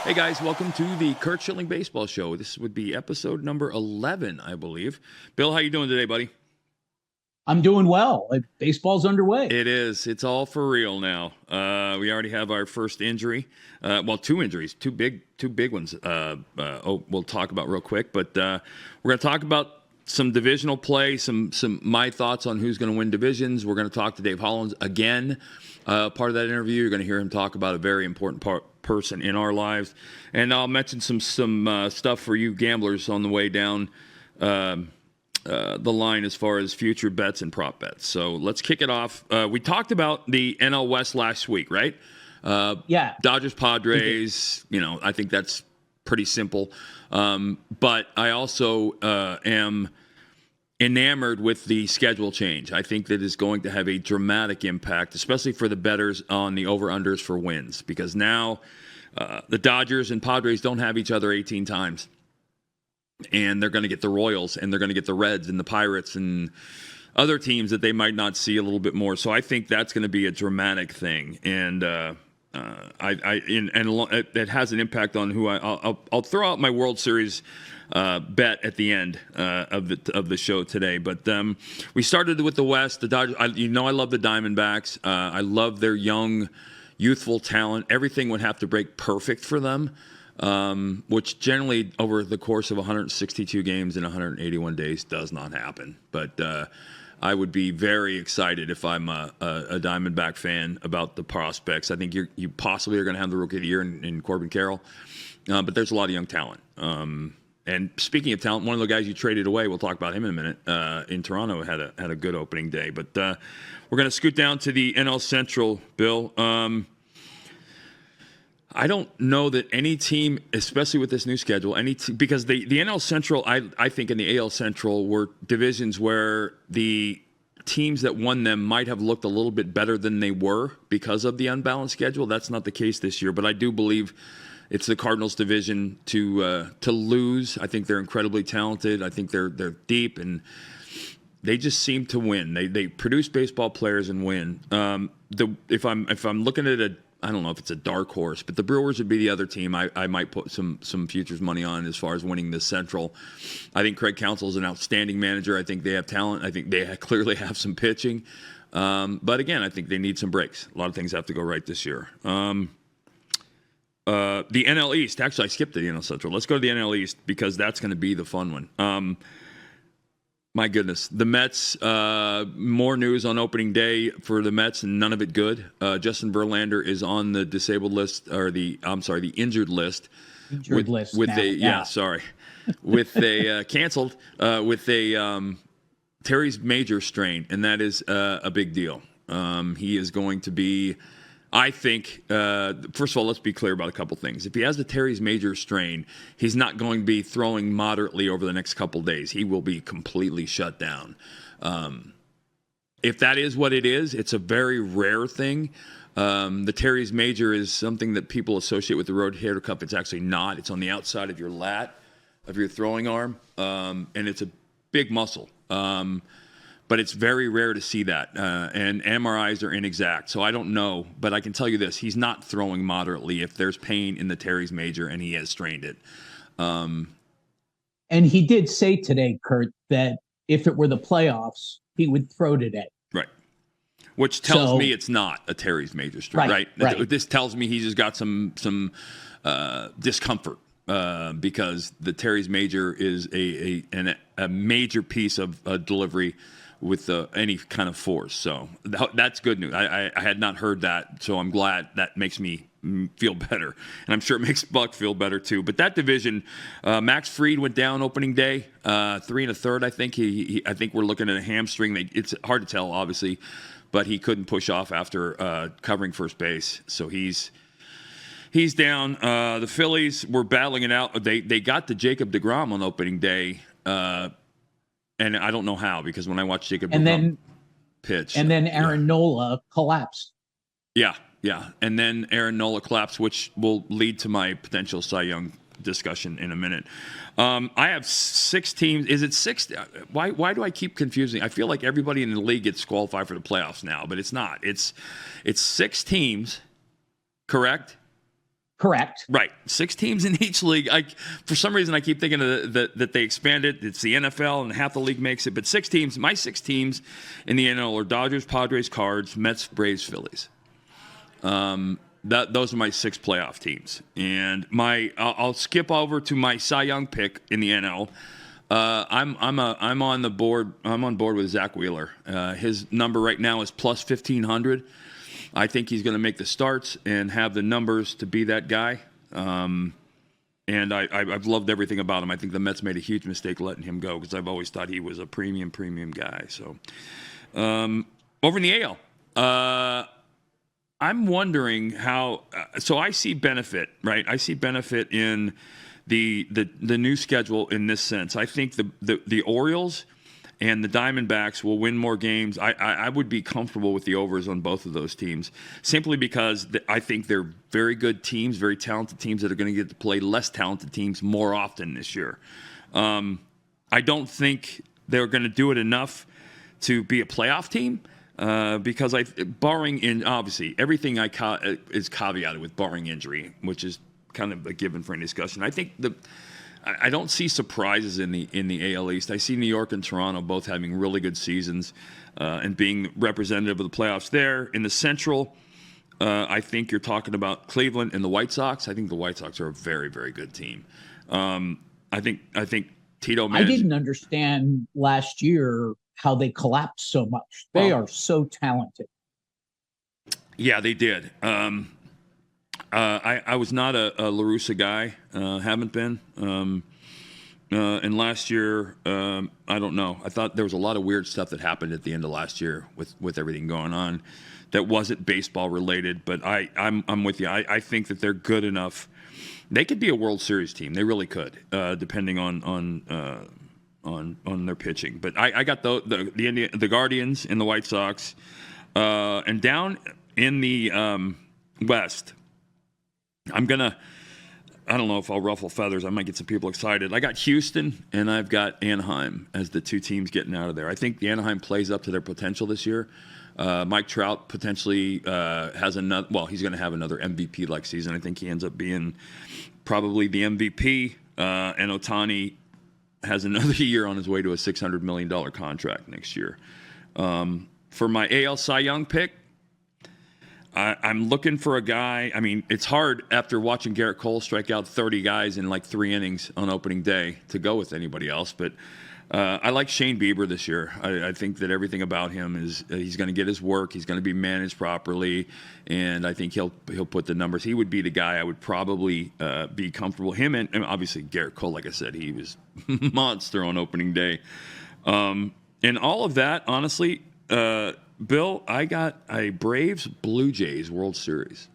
Hey guys, welcome to the Curt Schilling Baseball Show. This would be episode number 11, I believe. Bill, how you doing today, buddy? I'm doing well. Baseball's underway. It is. It's all for real now. We already have our first injury. Well, two injuries, two big ones. We'll talk about real quick. But we're going to talk about some divisional play, some my thoughts on who's going to win divisions. We're going to talk to Dave Hollins again. Part of that interview, you're going to hear him talk about a very important person in our lives, and I'll mention some stuff for you gamblers on the way down the line as far as future bets and prop bets. So let's kick it off. We talked about the NL West last week, right? Yeah. Dodgers, Padres. I think that's pretty simple. But I also am enamored with the schedule change. I think that is going to have a dramatic impact, especially for the bettors on the over-unders for wins, because now the Dodgers and Padres don't have each other 18 times. And they're going to get the Royals, and they're going to get the Reds and the Pirates and other teams that they might not see a little bit more. So I think that's going to be a dramatic thing, and it has an impact on who I'll throw out my World Series bet at the end of the show today. But we started with the West. The Dodgers. I love the Diamondbacks. I love their young, youthful talent. Everything would have to break perfect for them. Which generally over the course of 162 games in 181 days does not happen. But I would be very excited if I'm a Diamondback fan about the prospects. I think you possibly are going to have the Rookie of the Year in Corbin Carroll, but there's a lot of young talent. And speaking of talent, one of the guys you traded away, we'll talk about him in a minute, in Toronto had a good opening day. But we're going to scoot down to the NL Central, Bill. I don't know that any team, especially with this new schedule, because the NL Central, I think, and the AL Central were divisions where the teams that won them might have looked a little bit better than they were because of the unbalanced schedule. That's not the case this year, but I do believe it's the Cardinals' division to lose. I think they're incredibly talented. I think they're deep, and they just seem to win. They produce baseball players and win. If I'm looking at I don't know if it's a dark horse, but the Brewers would be the other team I might put some futures money on as far as winning the Central. I think Craig Counsell is an outstanding manager. I think they have talent. I think they clearly have some pitching. But again, I think they need some breaks. A lot of things have to go right this year. The NL East. Actually, I skipped the NL Central. Let's go to the NL East because that's going to be the fun one. My goodness. The Mets, more news on opening day for the Mets, and none of it good. Justin Verlander is on the disabled list, or the injured list. Injured list. With a canceled with a Terry's major strain, and that is a big deal. He is going to be, I think, first of all, let's be clear about a couple things. If he has the Terry's major strain, he's not going to be throwing moderately over the next couple days. He will be completely shut down. If that is what it is, it's a very rare thing. The Terry's major is something that people associate with the rotator cuff. It's actually not. It's on the outside of your lat, of your throwing arm, and it's a big muscle. But it's very rare to see that, and MRIs are inexact, so I don't know. But I can tell you this: he's not throwing moderately if there's pain in the Terry's major, and he has strained it. And he did say today, Curt, that if it were the playoffs, he would throw today. Right. Which tells me it's not a Terry's major strain, right? This tells me he's just got some discomfort. Because the Terry's major is a major piece of delivery with any kind of force. So that's good news. I had not heard that, so I'm glad. That makes me feel better. And I'm sure it makes Buck feel better too. But that division, Max Fried went down opening day, 3 1/3, I think. I think we're looking at a hamstring. It's hard to tell, obviously, but he couldn't push off after covering first base. So he's down. The Phillies were battling it out. They got to Jacob deGrom on opening day, and I don't know how, because when I watched Jacob deGrom pitch. And then Aaron Nola collapsed. Yeah. And then Aaron Nola collapsed, which will lead to my potential Cy Young discussion in a minute. I have 6 teams. Is it 6? Why do I keep confusing? I feel like everybody in the league gets qualified for the playoffs now, but it's not. It's 6 teams, correct? Correct. Right. 6 teams in each league. For some reason, I keep thinking that they expanded. It's the NFL, and half the league makes it. But 6 teams, my 6 teams in the NL are Dodgers, Padres, Cards, Mets, Braves, Phillies. Those are my 6 playoff teams. And I'll skip over to my Cy Young pick in the NL. I'm on the board. I'm on board with Zach Wheeler. His number right now is plus 1,500. I think he's going to make the starts and have the numbers to be that guy. And I've loved everything about him. I think the Mets made a huge mistake letting him go because I've always thought he was a premium guy. So over in the AL, I'm wondering how. So I see benefit, right? I see benefit in the new schedule in this sense. I think the Orioles and the Diamondbacks will win more games. I would be comfortable with the overs on both of those teams, simply because I think they're very good teams, very talented teams that are going to get to play less talented teams more often this year. I don't think they're going to do it enough to be a playoff team because obviously everything is caveated with barring injury, which is kind of a given for any discussion. I think I don't see surprises in the AL East. I see New York and Toronto both having really good seasons and being representative of the playoffs there. In the Central, I think you're talking about Cleveland and the White Sox. I think the White Sox are a very, very good team. I think Tito. I didn't understand last year how they collapsed so much. They are so talented. Yeah, they did. I was not a La Russa guy, haven't been. And last year, I don't know. I thought there was a lot of weird stuff that happened at the end of last year with everything going on that wasn't baseball related. But I'm with you. I think that they're good enough. They could be a World Series team. They really could, depending on their pitching. But I got the Guardians and the White Sox, and down in the West. I don't know if I'll ruffle feathers. I might get some people excited. I got Houston and I've got Anaheim as the 2 teams getting out of there. I think the Anaheim plays up to their potential this year. Mike Trout potentially has another. Well, he's going to have another MVP-like season. I think he ends up being probably the MVP. And Ohtani has another year on his way to a $600 million contract next year. For my AL Cy Young pick, I'm looking for a guy. I mean, it's hard after watching Garrett Cole strike out 30 guys in like 3 innings on opening day to go with anybody else. But I like Shane Bieber this year. I think that everything about him is he's going to get his work. He's going to be managed properly, and I think he'll put the numbers. He would be the guy I would probably be comfortable. Him and obviously Garrett Cole, like I said, he was monster on opening day. And all of that, honestly. Bill, I got a Braves-Blue Jays World Series.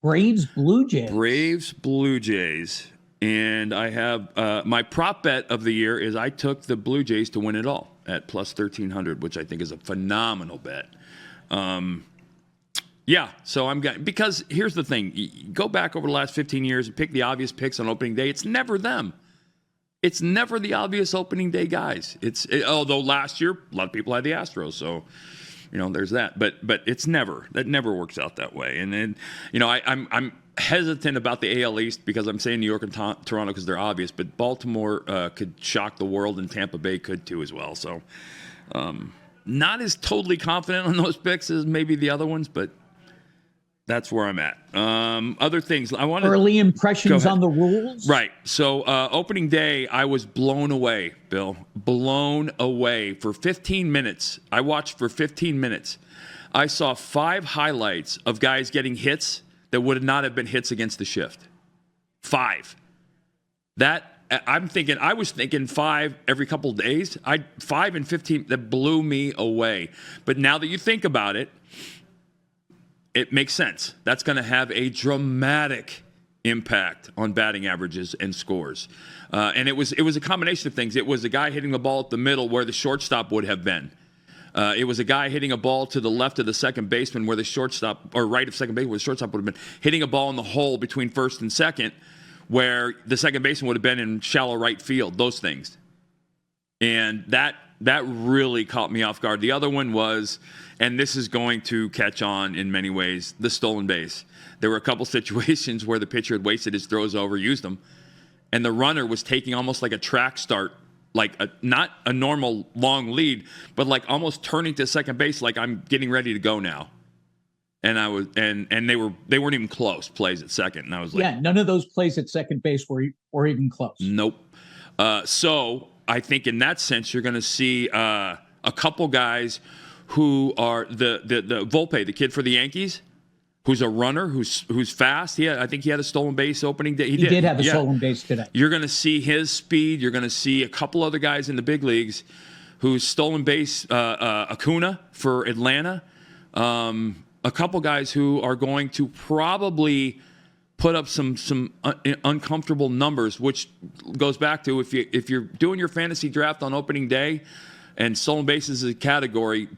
Braves-Blue Jays? Braves-Blue Jays. And I have my prop bet of the year is I took the Blue Jays to win it all at plus 1,300, which I think is a phenomenal bet. Yeah, so I'm going because here's the thing. You go back over the last 15 years and pick the obvious picks on opening day. It's never them. It's never the obvious opening day guys. Although last year a lot of people had the Astros, so there's that. But that never works out that way. And then I'm hesitant about the AL East because I'm saying New York and Toronto because they're obvious, but Baltimore could shock the world and Tampa Bay could too as well. So not as totally confident on those picks as maybe the other ones, but that's where I'm at. Other things I want to early impressions on the rules. Right. So opening day, I was blown away, Bill. Blown away for 15 minutes. I watched for 15 minutes. I saw 5 highlights of guys getting hits that would not have been hits against the shift. 5. I was thinking 5 every couple of days. 5 and 15. That blew me away. But now that you think about it. It makes sense. That's going to have a dramatic impact on batting averages and scores. And it was a combination of things. It was a guy hitting the ball at the middle where the shortstop would have been. It was a guy hitting a ball to the left of the second baseman where the shortstop, or right of second baseman where the shortstop would have been. Hitting a ball in the hole between first and second where the second baseman would have been in shallow right field. Those things. And that really caught me off guard. The other one was, and this is going to catch on in many ways, the stolen base. There were a couple situations where the pitcher had wasted his throws, overused them, and the runner was taking almost like a track start, like not a normal long lead, but like almost turning to second base, like I'm getting ready to go now. And I was, and they weren't even close plays at second, and I was like, yeah, none of those plays at second base were even close. Nope. So I think in that sense, you're going to see a couple guys who are the Volpe, the kid for the Yankees, who's a runner, who's fast. I think he had a stolen base opening day. He did have a stolen base today. You're going to see his speed. You're going to see a couple other guys in the big leagues who's stolen base. Acuna for Atlanta. A couple guys who are going to probably put up some uncomfortable numbers, which goes back to if you're doing your fantasy draft on opening day and stolen bases is a category,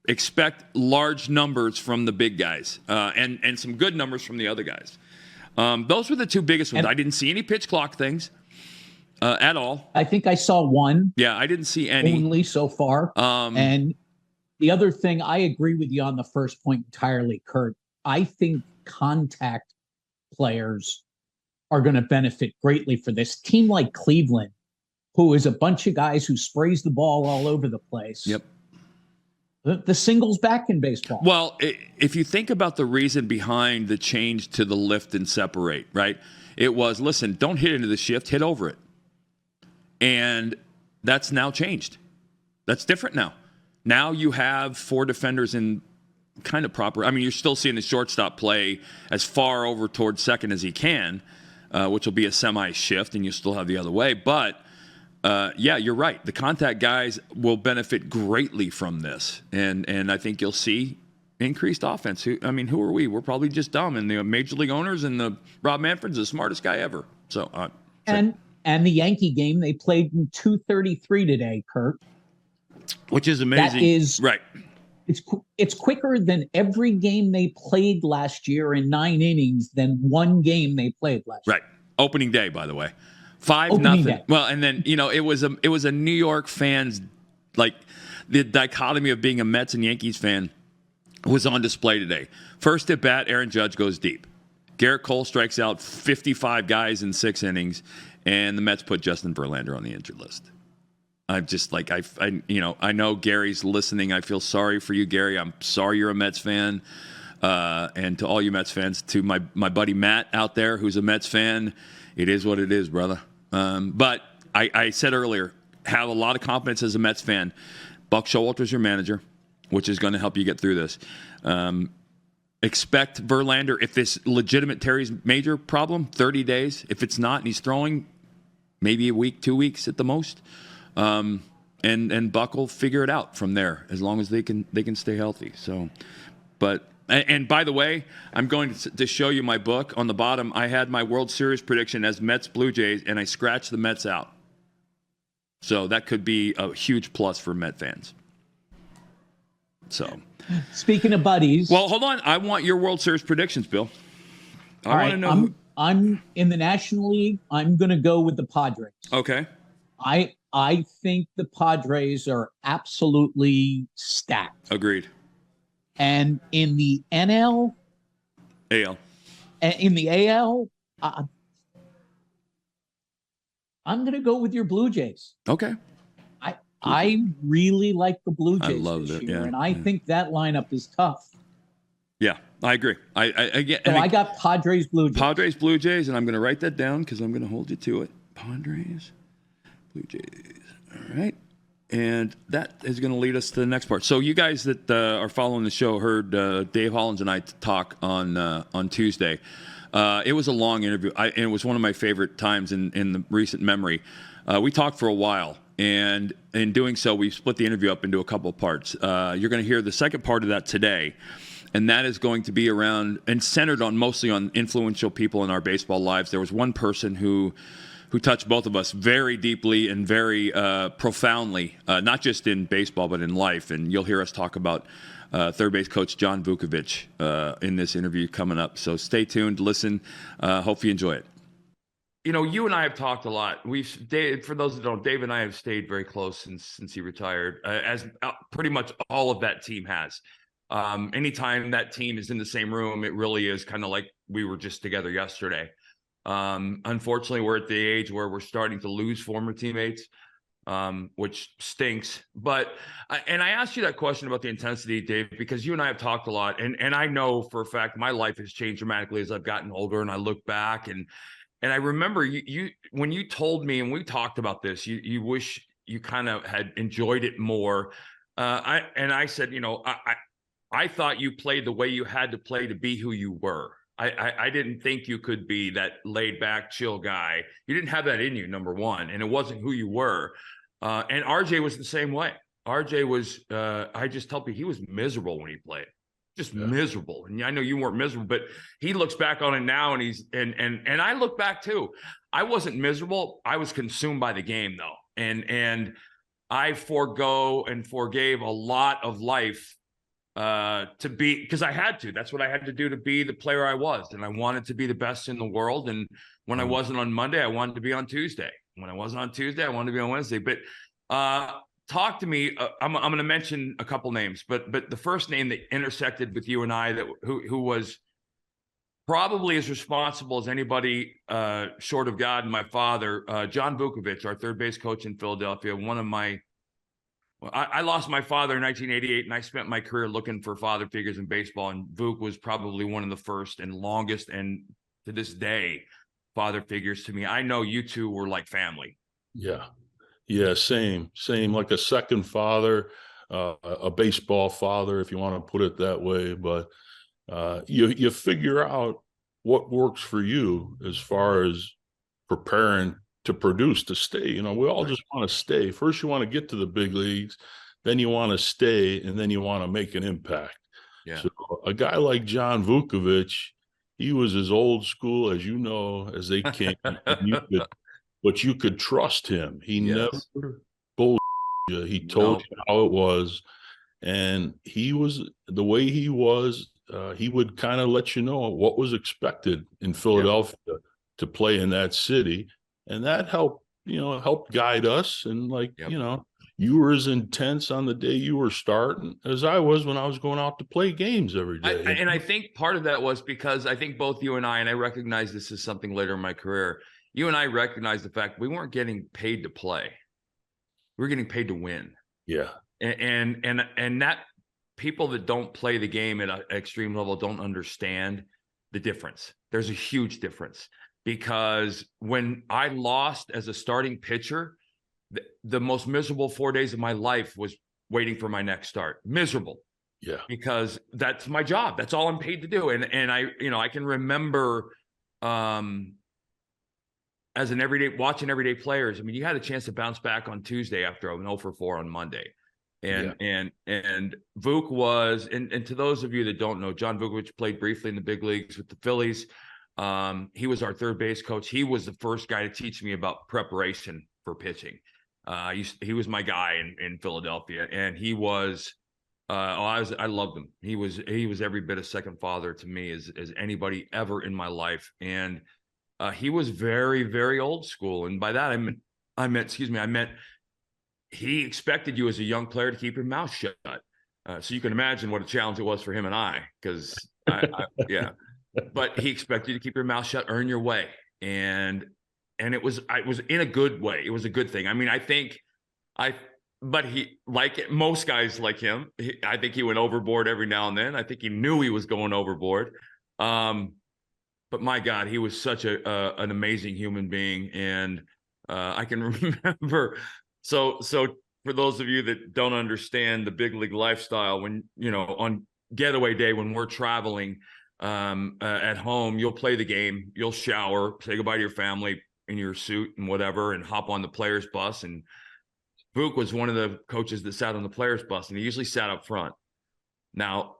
expect large numbers from the big guys and some good numbers from the other guys. Those were the two biggest ones. I didn't see any pitch clock things at all. I think I saw one. Yeah, I didn't see any. Only so far. And the other thing, I agree with you on the first point entirely, Curt. I think contact players are going to benefit greatly for this. Team like Cleveland, who is a bunch of guys who sprays the ball all over the place. Yep. The single's back in baseball. Well, if you think about the reason behind the change to the lift and separate, right? It was, listen, don't hit into the shift, hit over it. And that's now changed. That's different now. Now you have four defenders in kind of proper. I mean, you're still seeing the shortstop play as far over towards second as he can, which will be a semi-shift, and you still have the other way. But, yeah, you're right. The contact guys will benefit greatly from this. And I think you'll see increased offense. Who are we? We're probably just dumb. And the major league owners and the Rob Manfred's the smartest guy ever. So, and the Yankee game, they played in 2:33 today, Curt. Which is amazing. That is right. It's quicker than every game they played last year in 9 innings than one game they played last year. Right. Opening day, by the way. 5-0. Well, and then, it was a New York fans, like the dichotomy of being a Mets and Yankees fan was on display today. First at bat, Aaron Judge goes deep. Garrett Cole strikes out 55 guys in 6 innings, and the Mets put Justin Verlander on the injured list. I'm just like, I know Gary's listening. I feel sorry for you, Gary. I'm sorry you're a Mets fan. And to all you Mets fans, to my buddy Matt out there who's a Mets fan, it is what it is, brother. But I said earlier, have a lot of confidence as a Mets fan. Buck Showalter's your manager, which is going to help you get through this. Expect Verlander, if this legitimate Terry's major problem, 30 days. If it's not, and he's throwing maybe a week, 2 weeks at the most. And Buck will figure it out from there as long as they can stay healthy. So, and by the way, I'm going to show you my book. On the bottom, I had my World Series prediction as Mets Blue Jays, and I scratched the Mets out. So that could be a huge plus for Met fans. So, speaking of buddies, well, hold on. I want your World Series predictions, Bill. I want to know. I'm in the National League. I'm going to go with the Padres. Okay. I think the Padres are absolutely stacked. Agreed. And in the AL, I'm going to go with your Blue Jays. Okay. I really like the Blue Jays this year, and I think that lineup is tough. Yeah, I agree. I got Padres, Blue Jays. Padres, Blue Jays, and I'm going to write that down because I'm going to hold you to it. Padres, Blue Jays. All right. And that is going to lead us to the next part. So you guys that are following the show heard Dave Hollins and I talk on Tuesday. It was a long interview, and it was one of my favorite times in the recent memory. We talked for a while, and in doing so, we split the interview up into a couple of parts. You're going to hear the second part of that today, and that is going to be around and centered on mostly on influential people in our baseball lives. There was one person who touched both of us very deeply and very profoundly, not just in baseball but in life. And you'll hear us talk about third base coach John Vukovic in this interview coming up. So stay tuned, listen. Hope you enjoy it. you and I have talked a lot. Dave, for those that don't, Dave and I have stayed very close since he retired, as pretty much all of that team has. Anytime that team is in the same room, it really is kind of like we were just together yesterday. Unfortunately, we're at the age where we're starting to lose former teammates, which stinks. But and I asked you that question about the intensity, Dave, because you and I have talked a lot, and I know for a fact my life has changed dramatically as I've gotten older, and I look back and I remember you when you told me, and we talked about this, you wish you kind of had enjoyed it more. I said, I thought you played the way you had to play to be who you were. I didn't think you could be that laid back, chill guy. You didn't have that in you, number one, and it wasn't who you were. And RJ was the same way. RJ was, I just tell people, he was miserable when he played. Just miserable. And I know you weren't miserable, but he looks back on it now, and and I look back too. I wasn't miserable. I was consumed by the game though. And I forgave a lot of life to be, because I had to. That's what I had to do to be the player I was. And I wanted to be the best in the world. And when I wasn't on Monday, I wanted to be on Tuesday. When I wasn't on Tuesday, I wanted to be on Wednesday. But talk to me. I'm going to mention a couple names, but the first name that intersected with you and I, who was probably as responsible as anybody short of God and my father, John Vukovich, our third base coach in Philadelphia. I lost my father in 1988, and I spent my career looking for father figures in baseball, and Vuk was probably one of the first and longest, and to this day, father figures to me. I know you two were like family. Yeah, same, like a second father, a baseball father, if you want to put it that way. But you figure out what works for you as far as preparing to produce, to stay. We all just want to stay. First, you want to get to the big leagues, then you want to stay, and then you want to make an impact. Yeah. So a guy like John Vukovich, he was as old school as as they came. But you could trust him. He never bullshit you. He told you how it was. And he was the way he was. He would kind of let you know what was expected in Philadelphia to play in that city. And that helped guide us. And you were as intense on the day you were starting as I was when I was going out to play games every day. And I think part of that was because I think both you and I recognize this is something later in my career, you and I recognized the fact we weren't getting paid to play. We were getting paid to win. Yeah. And that people that don't play the game at an extreme level don't understand the difference. There's a huge difference, because when I lost as a starting pitcher, the most miserable 4 days of my life was waiting for my next start. Miserable. Yeah. Because that's my job. That's all I'm paid to do. And I can remember as an watching everyday players. I mean, you had a chance to bounce back on Tuesday after an 0 for 4 on Monday. And Vuk was, and to those of you that don't know, John Vukovich played briefly in the big leagues with the Phillies. He was our third base coach. He was the first guy to teach me about preparation for pitching. He was my guy in Philadelphia, and he was, I loved him. He was every bit a second father to me as anybody ever in my life. And he was very, very old school. And by that, I meant he expected you as a young player to keep your mouth shut. So you can imagine what a challenge it was for him and I, because but he expected you to keep your mouth shut, earn your way. And it was in a good way. It was a good thing. I mean, but he, like most guys like him, I think he went overboard every now and then. I think he knew he was going overboard. But my God, he was such an amazing human being. And I can remember, so for those of you that don't understand the big league lifestyle, when, on getaway day, when we're traveling at home, you'll play the game, you'll shower, say goodbye to your family in your suit and whatever, and hop on the players bus. And Vuk was one of the coaches that sat on the players bus, and he usually sat up front. Now,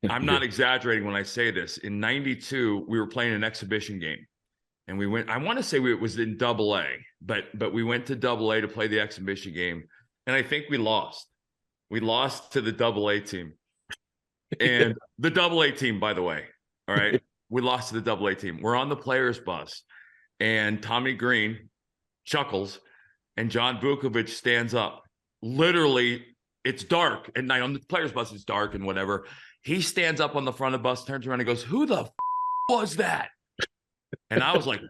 I'm not exaggerating when I say this. In 92, we were playing an exhibition game, and we went, I want to say it was in AA, but we went to AA to play the exhibition game. And I think we lost. We lost to the AA team. And the AA team, by the way, all right, we lost to the AA team. We're on the players bus, and Tommy Green chuckles, and John Vukovich stands up. Literally, it's dark at night on the players' bus. It's dark and whatever. He stands up on the front of the bus, turns around, and goes, "Who the was that?" And I was like,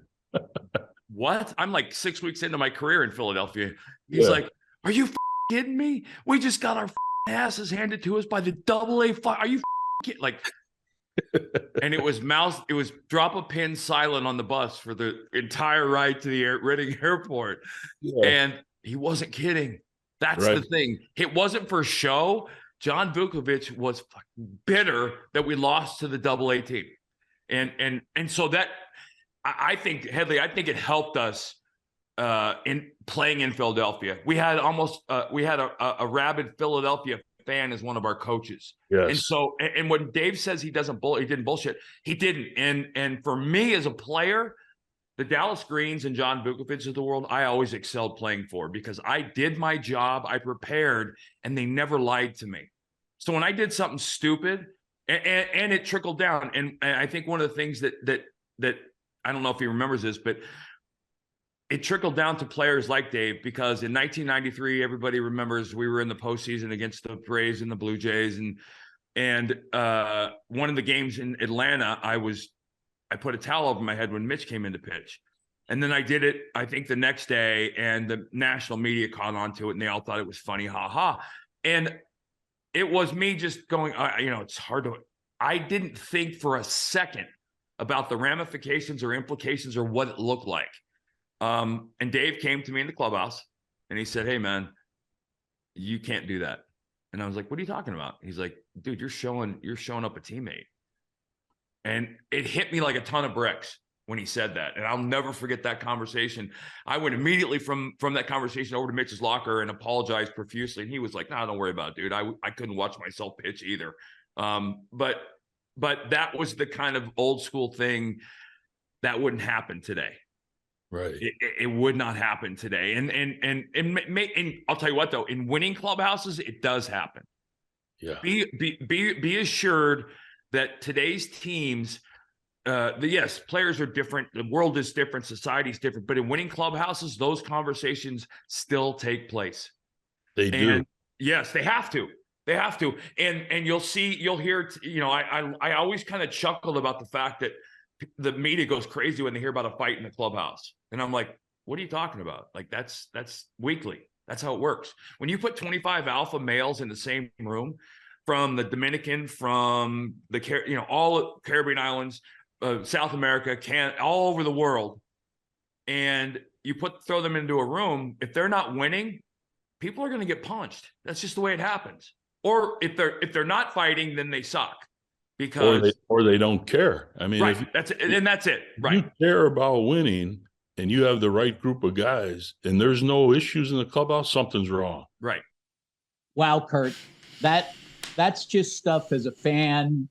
"What?" I'm like 6 weeks into my career in Philadelphia. He's like, "Are you kidding me? We just got our asses handed to us by the AA. Are you kidding?" Like, and it was drop a pin silent on the bus for the entire ride to the Reading Airport. Yeah. And he wasn't kidding. That's the thing. It wasn't for show. John Vukovich was bitter that we lost to the AA team. And so that, I think, Headley, I think it helped us in playing in Philadelphia. We had a rabid Philadelphia fan as one of our coaches. Yes. And so, and when Dave says he didn't bullshit, he didn't. And for me as a player, the Dallas Greens and John Vukovich of the world, I always excelled playing for, because I did my job, I prepared, and they never lied to me. So when I did something stupid, and it trickled down, and I think one of the things that I don't know if he remembers this, but it trickled down to players like Dave, because in 1993, everybody remembers we were in the postseason against the Braves and the Blue Jays, and one of the games in Atlanta, I put a towel over my head when Mitch came in to pitch. And then I did it, I think, the next day, and the national media caught on to it, and they all thought it was funny, ha. And it was me just going, it's hard to, I didn't think for a second about the ramifications or implications or what it looked like. And Dave came to me in the clubhouse, and he said, "Hey, man, you can't do that." And I was like, "What are you talking about?" He's like, "Dude, you're showing up a teammate." And it hit me like a ton of bricks when he said that. And I'll never forget that conversation. I went immediately from that conversation over to Mitch's locker and apologized profusely. And he was like, "No, don't worry about it, dude. I couldn't watch myself pitch either." But that was the kind of old school thing that wouldn't happen today. Right. It would not happen today. And I'll tell you what, though, in winning clubhouses, it does happen. Yeah. Be assured that today's teams, yes, players are different, the world is different, society's different, but in winning clubhouses, those conversations still take place. They do. Yes, they have to. They have to. And you'll hear, I always kind of chuckled about the fact that the media goes crazy when they hear about a fight in the clubhouse. And I'm like, what are you talking about? Like, that's weekly. That's how it works. When you put 25 alpha males in the same room, from the Dominican, from the all Caribbean islands, South America, all over the world, and you throw them into a room, if they're not winning, people are going to get punched. That's just the way it happens. Or if they're not fighting, then they suck, because or they don't care. I mean, right? That's it. Right. You care about winning, and you have the right group of guys, and there's no issues in the clubhouse, something's wrong. Right. Wow, Curt, that's just stuff as a fan.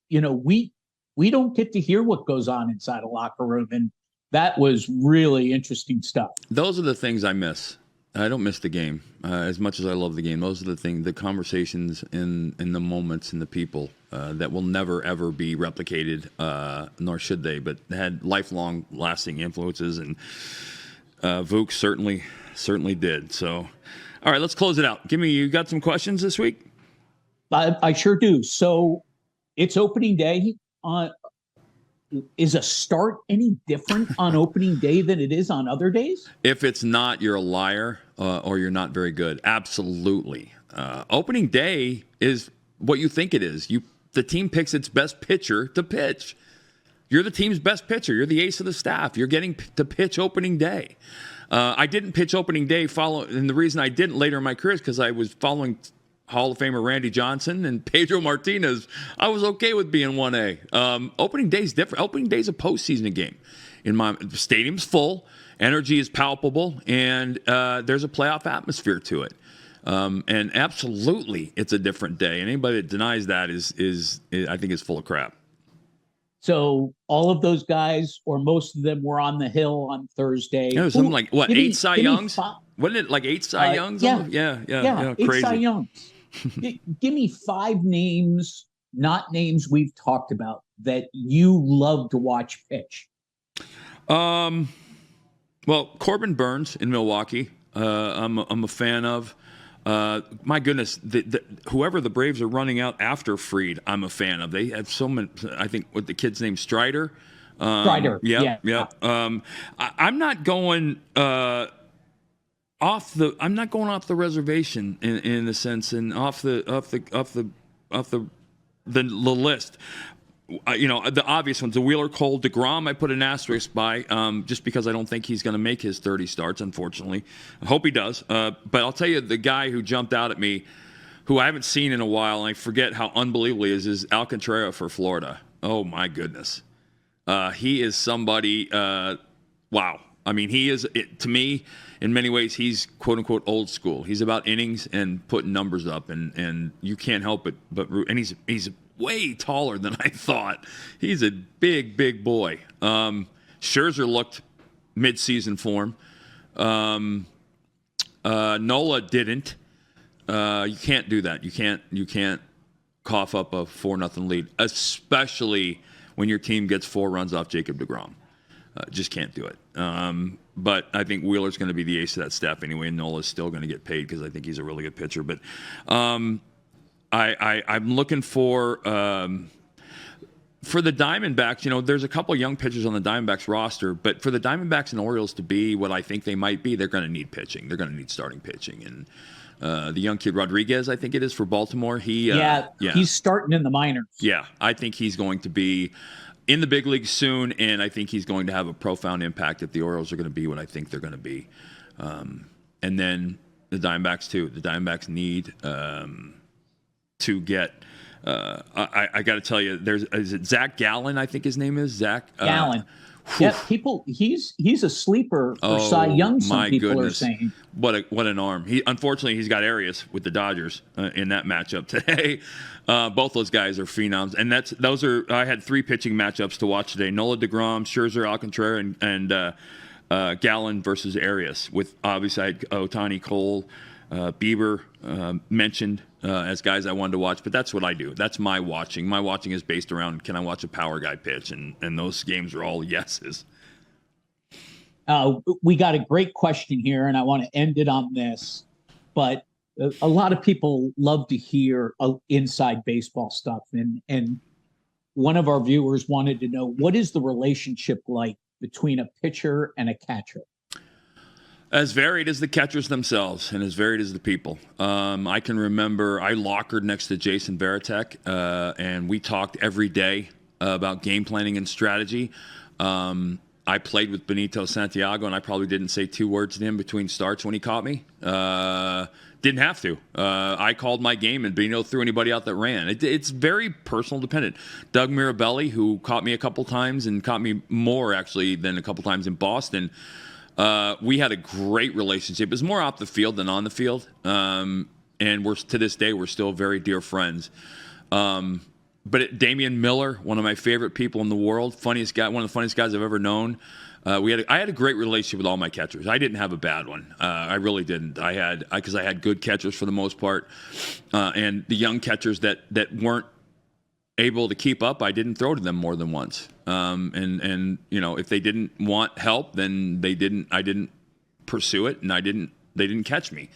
We don't get to hear what goes on inside a locker room, and that was really interesting stuff. Those are the things I miss. I don't miss the game as much as I love the game. Those are the things, the conversations in the moments and the people that will never, ever be replicated, nor should they, but had lifelong lasting influences. And Vuk certainly did. So, all right, let's close it out. You got some questions this week? I sure do. So it's opening day. Is a start any different on opening day than it is on other days? If it's not, you're a liar or you're not very good. Absolutely. Opening day is what you think it is. The team picks its best pitcher to pitch. You're the team's best pitcher. You're the ace of the staff. You're getting to pitch opening day. I didn't pitch opening day and the reason I didn't later in my career is because I was following Hall of Famer Randy Johnson and Pedro Martinez. I was okay with being 1A. Opening day is different. Opening day is a postseason game. The stadium's full, energy is palpable, and there's a playoff atmosphere to it. And absolutely, it's a different day. And anybody that denies that is I think is full of crap. So all of those guys, or most of them, were on the Hill on Thursday. It was something like, what, 8 Cy Youngs? Wasn't it like 8 Cy Youngs? Yeah, 8 crazy. Cy Youngs. Give me 5 names, not names we've talked about, that you love to watch pitch. Well, Corbin Burns in Milwaukee, I'm a fan of. My goodness, whoever the Braves are running out after Fried, I'm a fan of. They have so many. I think what the kid's name, Strider. Strider. Yeah. I'm not going off the. I'm not going off the reservation in the sense, and off the list. The obvious ones, the Wheeler, Cole, DeGrom, I put an asterisk by just because I don't think he's going to make his 30 starts, unfortunately. I hope he does. But I'll tell you, the guy who jumped out at me, who I haven't seen in a while, and I forget how unbelievable he is Alcantara for Florida. Oh, my goodness. He is somebody, wow. I mean, he is, to me, in many ways, he's quote-unquote old school. He's about innings and putting numbers up, and you can't help it but root. And he's way taller than I thought. He's a big, big boy. Scherzer looked mid-season form. Nola didn't. You can't do that. You can't cough up a 4-0 lead, especially when your team gets 4 runs off Jacob deGrom. Just can't do it. But I think Wheeler's going to be the ace of that staff anyway, and Nola's still going to get paid because I think he's a really good pitcher. But I'm looking for the Diamondbacks. There's a couple young pitchers on the Diamondbacks roster, but for the Diamondbacks and Orioles to be what I think they might be, they're going to need pitching. They're going to need starting pitching. And the young kid Rodriguez, I think it is for Baltimore. He's starting in the minors. Yeah, I think he's going to be in the big leagues soon, and I think he's going to have a profound impact if the Orioles are going to be what I think they're going to be. And then the Diamondbacks too. The Diamondbacks need to get. I got to tell you, is it Zach Gallen? I think his name is Zach Gallen. Yeah, he's a sleeper for Cy Young. Some people are saying. What an arm! Unfortunately he's got Arias with the Dodgers in that matchup today. Both those guys are phenoms, and I had 3 pitching matchups to watch today: Nola, deGrom, Scherzer, Alcantara, and Gallen versus Arias. With obviously I had Ohtani, Cole, Bieber mentioned as guys I wanted to watch, but that's what I do. That's my watching. My watching is based around, can I watch a power guy pitch? And those games are all yeses. We got a great question here, and I want to end it on this. But a lot of people love to hear inside baseball stuff. And one of our viewers wanted to know, what is the relationship like between a pitcher and a catcher? As varied as the catchers themselves, and as varied as the people. I can remember I lockered next to Jason Varitek, and we talked every day about game planning and strategy. I played with Benito Santiago, and I probably didn't say 2 words to him between starts when he caught me. Didn't have to. I called my game, and Benito threw anybody out that ran. It's very personal dependent. Doug Mirabelli, who caught me a couple times, and caught me more actually than a couple times in Boston, we had a great relationship. It was more off the field than on the field. And to this day, we're still very dear friends. But Damian Miller, one of my favorite people in the world, funniest guy, one of the funniest guys I've ever known. I had a great relationship with all my catchers. I didn't have a bad one. I really didn't. Because I had good catchers for the most part. And the young catchers that weren't able to keep up, I didn't throw to them more than once. And if they didn't want help, then I didn't pursue it, and they didn't catch me.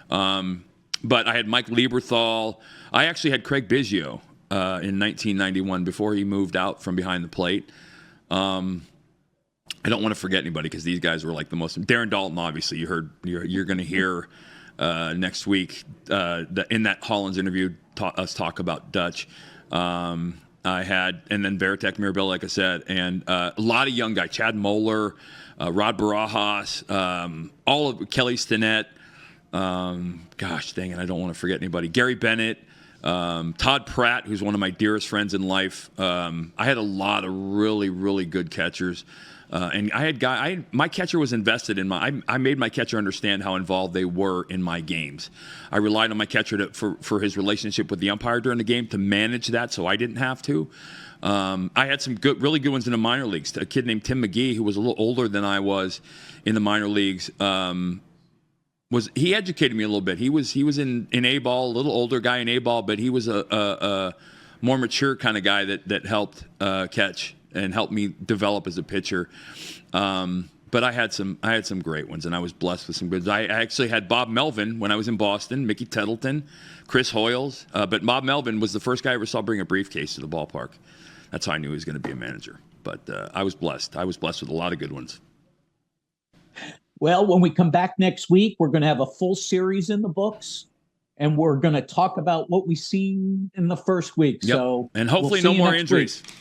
But I had Mike Lieberthal. I actually had Craig Biggio in 1991 before he moved out from behind the plate. I don't want to forget anybody because these guys were like the most. Darren Dalton, obviously, you're going to hear next week in that Hollins interview us talk about Dutch. I had, and then Varitek, Mirabelli, like I said, and a lot of young guys, Chad Moeller, Rod Barajas, all of Kelly Stinnett. Gosh dang it, I don't want to forget anybody. Gary Bennett, Todd Pratt, who's one of my dearest friends in life. I had a lot of really, really good catchers. And I had my catcher was invested in I made my catcher understand how involved they were in my games. I relied on my catcher for his relationship with the umpire during the game to manage that, so I didn't have to. I had some really good ones in the minor leagues. A kid named Tim McGee, who was a little older than I was in the minor leagues, he educated me a little bit. He was in A-ball, a little older guy in A-ball, but he was a more mature kind of guy that helped catch. and helped me develop as a pitcher. But I had some great ones, and I was blessed with some good. I actually had Bob Melvin when I was in Boston, Mickey Tettleton, Chris Hoyles. But Bob Melvin was the first guy I ever saw bring a briefcase to the ballpark. That's how I knew he was going to be a manager. But I was blessed. I was blessed with a lot of good ones. Well, when we come back next week, we're going to have a full series in the books, and we're going to talk about what we see in the first week. Yep. So, and hopefully we'll no more injuries. Week.